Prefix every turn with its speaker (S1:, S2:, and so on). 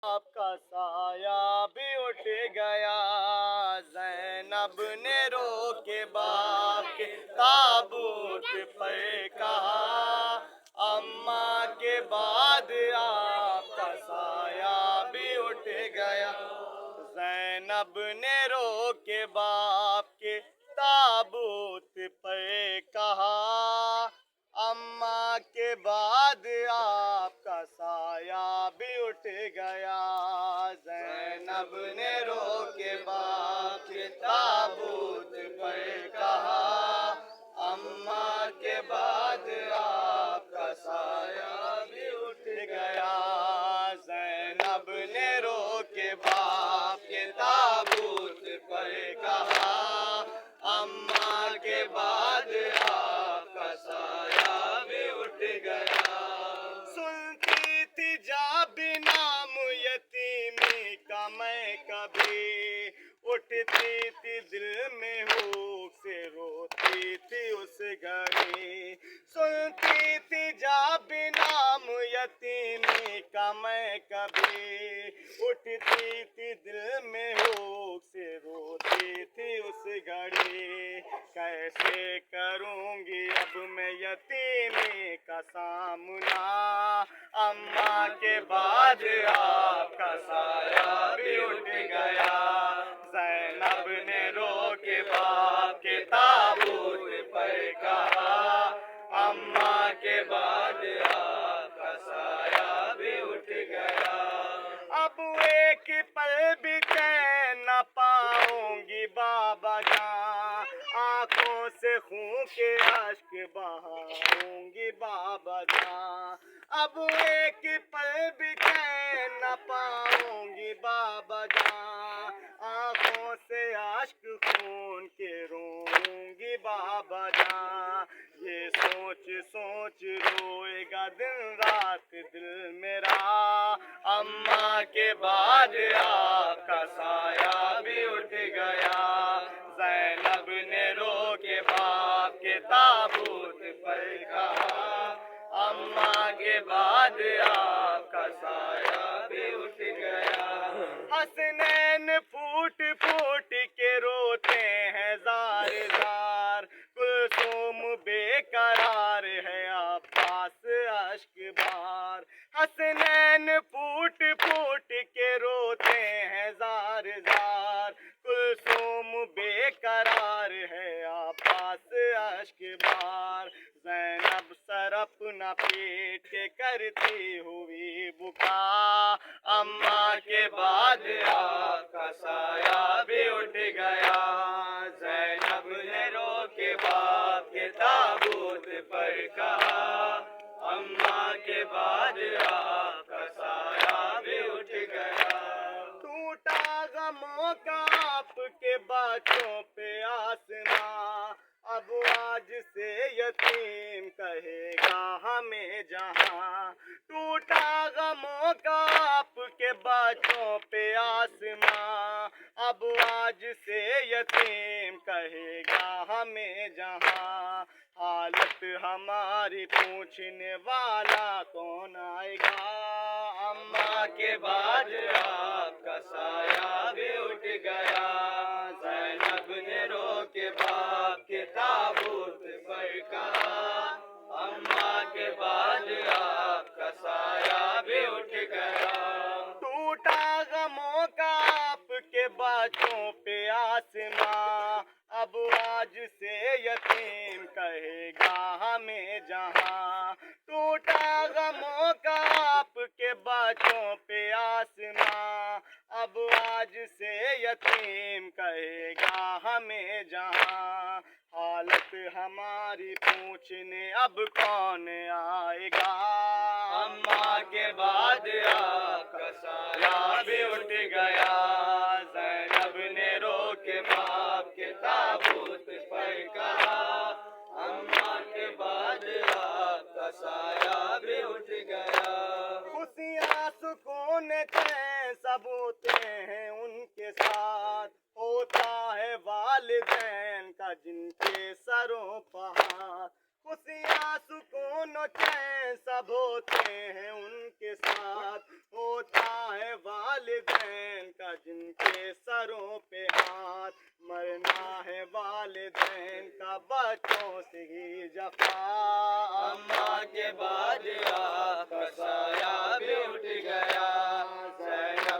S1: آپ کا سایہ بھی اٹھ گیا، زینب نے رو کے باپ کے تابوت پر کہا، اماں کے بعد آپ کا سایہ بھی اٹھ گیا۔ زینب نے رو کے باپ کے تابوت پر کہا، اماں کے بعد آپ کا سایہ بھی اٹھ گیا۔ زینب نے رو کے باپ کے تابوت پر کہا، اماں کے بعد آپ کا سایہ بھی اٹھ گیا۔ زینب نے رو کے باپ کے تابوت پر کہا، اماں کے بعد آپ کا سایہ بھی اٹھ گیا۔ سنتی تھی جب نام یتیمی کا میں کبھی، اٹھتی تھی دل میں ہوک سے روتی تھی اس گھڑی۔ سنتی تھی جب نام یتیمی کا میں کبھی، اٹھتی تھی دل میں ہوک سے روتی تھی اس گھڑی۔ کیسے کروں گی اب میں یتیمی کا سامنا، اماں کے بعد آپ کا سایہ بھی اٹھ گیا۔ زینب نے رو کے باپ کے تابوت پر کہا، اماں کے بعد آپ کا سایہ بھی اٹھ گیا۔ اب ایک پل بھی چین نہ پاؤں گی بابا جان، آنکھوں سے خون کے اشک بہاؤں گی بابا جان۔ اب ایک پل بھی چین نہ پاؤں گی بابا جان، آنکھوں سے اشک خون کے روں گی بابا جان۔ یہ سوچ سوچ روئے گا دن رات دل میرا، اماں کے بعد آپ کا سایہ بھی اٹھ گیا۔ زینب نے رو کے باپ کے تابوت پر کہا، اماں کے بعد آپ کا سایہ بھی اٹھ گیا۔ حسنین پھوٹ پھوٹ کے روتے ہیں زار زار، کلثوم بے قرار ہے عباس اشک بار۔ حسنین پھوٹ پھوٹ کے روتے ہیں زار زار، کلثوم بے قرار ہے عباس اشک بار۔ زینب سر اپنا پیٹ کے کرتی ہوئی بکا، اماں کے بعد آپ کا سایہ بھی اٹھ گیا۔ زینب نے رو کے باپ کے تابوت پر کہا، اماں کے بعد آپ کا سایہ بھی اٹھ گیا۔ ٹوٹا غموں کا آپ کے بچوں پہ آسماں، اب آج سے یتیم کہے گا ہمیں جہاں۔ ٹوٹا غموں کا آپ کے بچوں پہ آسماں، اب آج سے یتیم کہے گا ہمیں جہاں۔ حالت ہماری پوچھنے والا کون آئے گا، اماں کے بعد آپ کا سایہ بھی اٹھ گیا۔ زینب نے رو کے باپ کے تابوت پر کہا، اماں کے بعد آپ کا سایہ بھی اٹھ گیا۔ ٹوٹا غموں کا آپ کے بچوں پہ آسماں، اب آج سے یتیم کہے گا ہمیں جہاں۔ ٹوٹا غموں کا آپ کے بچوں پہ آسماں، اب آج سے یتیم کہے گا ہمیں جہاں۔ حالت ہماری پوچھنے اب کون آئے گا، اماں کے بعد آپ کا سایہ بھی اٹھ گیا۔ زینب نے رو کے باپ کے تابوت پر کہا، اماں کے بعد آپ کا سایہ بھی اٹھ گیا۔ خوشیاں سکون چین سب ہوتے ہیں ان کے ساتھ، ہوتا ہے والدین کا جن کے سروں پہاڑ۔ خوشیاں سکون چین سب ہوتے ہیں ان کے ساتھ، ہوتا ہے والدین کا جن کے سروں پہ ہاتھ، مرنا ہے والدین کا بچوں سے ہی جفا، اماں کے بعد